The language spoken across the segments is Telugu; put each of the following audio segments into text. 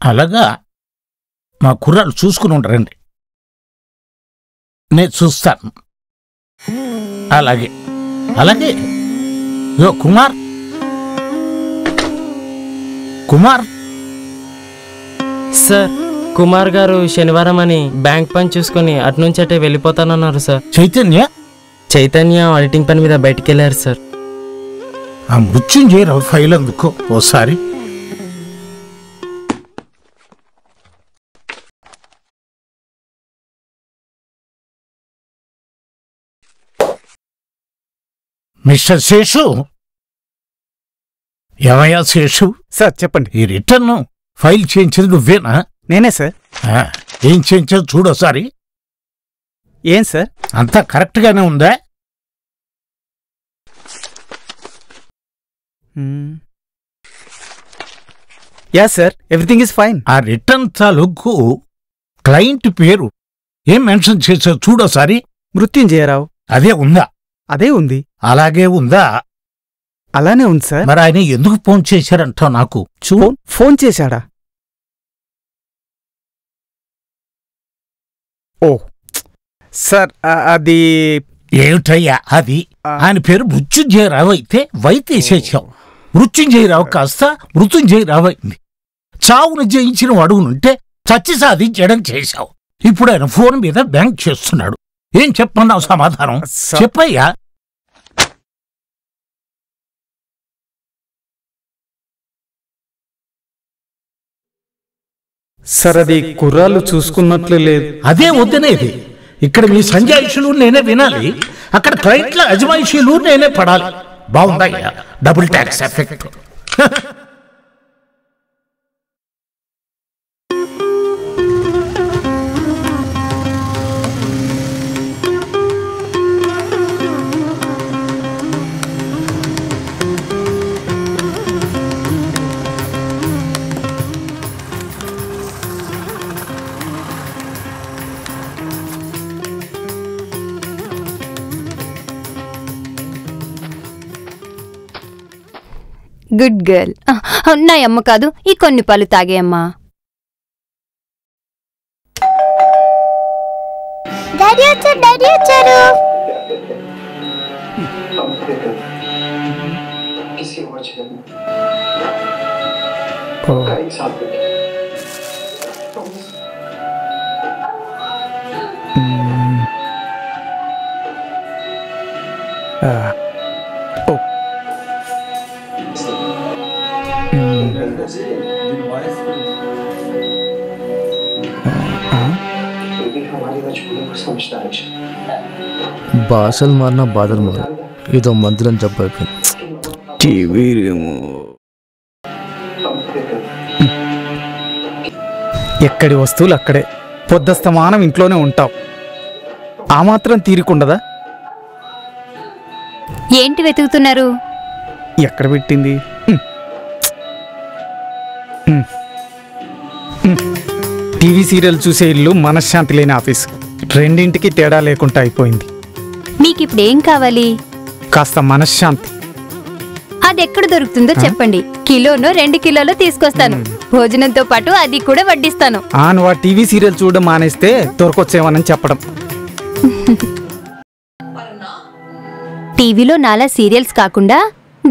అలాగా మా కుర్రాళ్ళు చూసుకుని ఉండరండి, నేను చూస్తాను. అలాగే అలాగే. యో కుమార్, కుమార్ సార్, కుమార్ గారు శనివారం అని బ్యాంక్ పని చూసుకుని అటునుంచి అటే వెళ్ళిపోతానన్నారు సార్. చైతన్య ఆడిటింగ్ పని మీద బయటికి వెళ్ళారు సార్. ఆ మృత్యుంజయరావు ఫైల్ అందుకో ఓసారి. మిస్టర్ శేషు. ఏమయ్యా శేషు? సార్ చెప్పండి. ఈ రిటర్న్ ఫైల్ చేయించేది నువ్వేనా? నేనే సార్. ఏం చేయించదు చూడోసారి. ఏం సార్? అంతా కరెక్ట్ గానే ఉందా? Yeah sir, everything is fine. ఆ రిటర్న్ తాలూకు క్లయింట్ పేరు ఏం మెన్షన్ చేసావు చూడోసారి. మృత్యుంజయరావు. అదే ఉందా? అదే ఉంది. అలాగే ఉందా? అలానే ఉంది సార్. మరి ఆయన ఎందుకు ఫోన్ చేశారంటావు నాకు? ఫోన్ చేశాడా? ఓ సార్, అది ఏమిటయ్యా అది? ఆయన పేరు మృత్యుంజయరావు అయితే వైతేసేసావు. మృత్యుంజయరావు కాస్త మృత్యుంజయరావు అయింది. చావును జయించిన వాడునుంటే చచ్చి సాధించడం చేశావు. ఇప్పుడు ఆయన ఫోన్ మీద బ్యాంక్ చేస్తున్నాడు. ఏం చెప్పన్నావు సమాధానం? చెప్పయ్యా. సార్, అది కుర్రాళ్ళు చూసుకున్నట్లు లేదు. అదే వద్దనేది. ఇక్కడ మీ సంజాయిషులు నేనే వినాలి, అక్కడ క్లయింట్ల అజమాయిషీలు నేనే పడాలి. బాగుందయ్యా, double tax effect. Good girl. నా అమ్మ కాదు, ఈ కొన్ని పాలు తాగే అమ్మా. డాడీ వచ్చారు. భాషలు మారినా బాధలు మారు. ఇదో మందులని చెప్పైపోయింది. ఎక్కడి వస్తువులు అక్కడే. పొద్దస్తమానం ఇంట్లోనే ఉంటావు. ఆ మాత్రం తీరికుండదా? ఏంటి వెతుకుతున్నారు? ఎక్కడ పెట్టింది? టీవీ సీరియల్ చూసే ఇల్లు, మనశ్శాంతి లేని ఆఫీసు, రెండింటికి తేడా లేకుండా అయిపోయింది. మీకిప్పుడు ఏం కావాలి? కాస్త మనశ్శాంతి. అదెక్కడ దొరుకుతుందో చెప్పండి. కిలోనో 2 కిలోలో తీసుకొస్తాను. భోజనంతో పాటు అది కూడా వడ్డిస్తాను. నువ్వు ఆ టీవీ సీరియల్ చూడడం మానేస్తే దొరకొచ్చేవనని చెప్పడం. టీవీలో నాలా సీరియల్స్ కాకుండా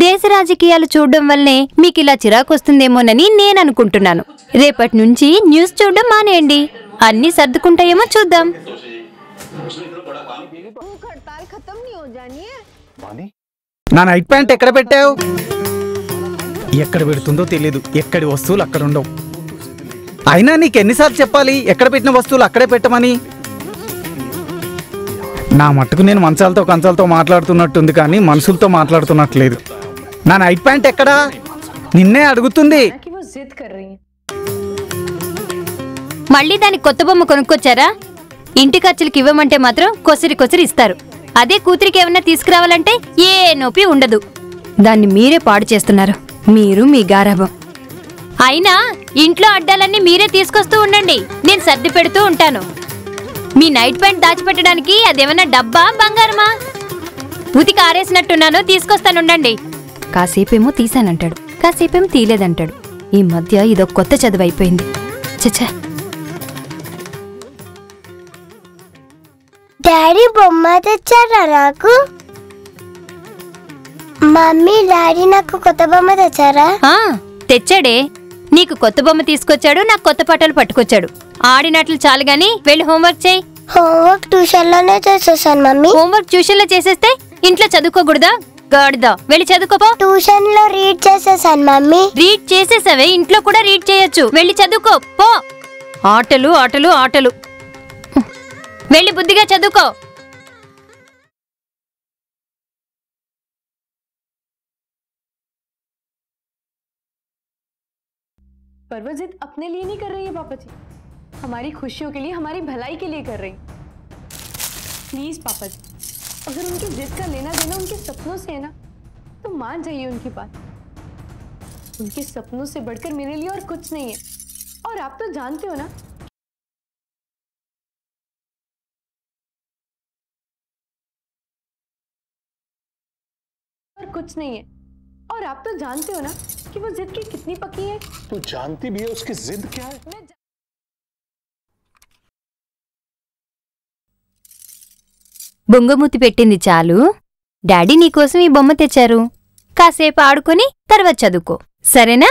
దేశ రాజకీయాలు చూడడం వల్లనే మీకిలా చిరాకొస్తుందేమోనని నేననుకుంటున్నాను. రేపటి నుంచి న్యూస్ చూడడం మానేయండి. అన్నీ సర్దుకుంటాయేమో చూద్దాం. నా నైట్ ప్యాంట్ ఎక్కడ పెట్టావు? ఎక్కడ పెడుతుందో తెలియదు. ఎక్కడి వస్తువులు అక్కడ ఉండవు. అయినా నీకెన్నిసార్లు చెప్పాలి ఎక్కడ పెట్టిన వస్తువులు అక్కడే పెట్టమని? నా మట్టుకు నేను మంచాలతో కంచాలతో మాట్లాడుతున్నట్టుంది కానీ మనుషులతో మాట్లాడుతున్నట్లేదు. నా నైట్ ప్యాంట్ ఎక్కడా? నిన్నే అడుగుతుంది. మళ్ళీ దానికి కొత్త బొమ్మ కొనుక్కొచ్చారా? ఇంటి ఖర్చులకి ఇవ్వమంటే మాత్రం కొసిరి ఇస్తారు. అదే కూతురికి ఏమన్నా తీసుకురావాలంటే ఏ నొప్పి ఉండదు. దాన్ని మీరే పాడు చేస్తున్నారు, మీరు మీ గారాబం. అయినా ఇంట్లో అడ్డాలన్నీ మీరే తీసుకొస్తూ ఉండండి, నేను సర్ది పెడుతూ ఉంటాను. మీ నైట్ ప్యాంట్ దాచిపెట్టడానికి అదేమన్నా డబ్బా బంగారమా? ఉతికి ఆరేసినట్టున్నాను, తీసుకొస్తానుండండి. కాసేపేమో తీసానంటాడు, కాసేపేమో తీలేదంటాడు. ఈ మధ్య ఇదో కొత్త చదువు అయిపోయింది. చచ్చా. డాడీ బొమ్మ తెచ్చారా నాకు? మమ్మీ డాడీ నాకు కొత్త బొమ్మ తెచ్చారా? తెచ్చాడే. నీకు కొత్త బొమ్మ తీసుకొచ్చాడు, నాకు కొత్త పాటలు పట్టుకొచ్చాడు. ఆడినట్లు చాలు గాని వెళ్ళి హోంవర్క్ చేయి. హోంవర్క్ ట్యూషన్ లోనే చేసేసాను మమ్మీ. హోంవర్క్ ట్యూషన్ లో చేసేస్తే ఇంట్లో చదువుకోకూడదా? గాడిదా, వెళ్ళి చదువుకోపో. ట్యూషన్ లో రీడ్ చేసేసాను మమ్మీ. రీడ్ చేసేసావే, ఇంట్లో కూడా రీడ్ చేయొచ్చు. వెళ్ళి చదువుకో పో. ఆటలు ఆటలు ఆటలు. వెళ్ళి బుద్ధిగా చదువుకో. पर वो जिद अपने लिए नहीं कर रही है पापा जी, हमारी खुशियों के लिए, हमारी भलाई के लिए कर रही। प्लीज पापा जी, अगर उनकी जिद का लेना देना उनके सपनों से है ना, तो मान जाइए उनकी बात। उनके सपनों से बढ़कर मेरे लिए और कुछ नहीं है। और आप तो जानते हो ना, और कुछ नहीं है। और आप तो जानते हो ना कि वो जिद की कितनी पक्की है। तू जानती भी है उसकी जिद क्या है? బొంగమూతి పెట్టింది చాలు. డాడీ నీకోసం ఈ బొమ్మ తెచ్చారు. కాసేపు ఆడుకొని తర్వాత చదువుకో, సరేనా?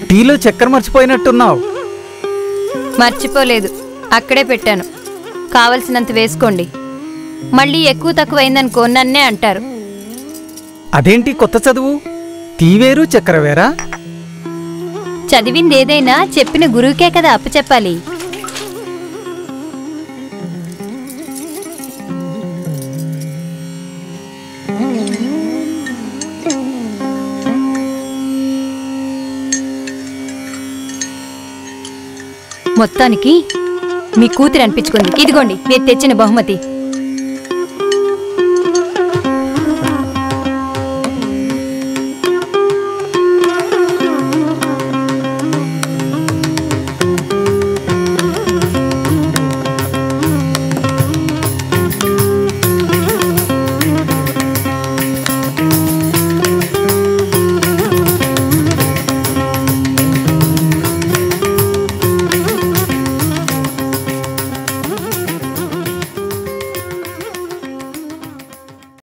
టీలో చక్కెర మర్చిపోయినట్టున్నావు. మర్చిపోలేదు, అక్కడే పెట్టాను. కావలసినంత వేసుకోండి. మళ్ళీ ఎక్కువ తక్కువ అయిందనుకో నన్నే అంటారు. అదేంటి కొత్త చదువు? టీ వేరు చక్కెర వేరా? చదివింది ఏదైనా చెప్పిన గురువుకే కదా అప్పచెప్పాలి. మొత్తానికి మీ కూతురు అనిపించుకుంది. ఇదిగోండి మీరు తెచ్చిన బహుమతి.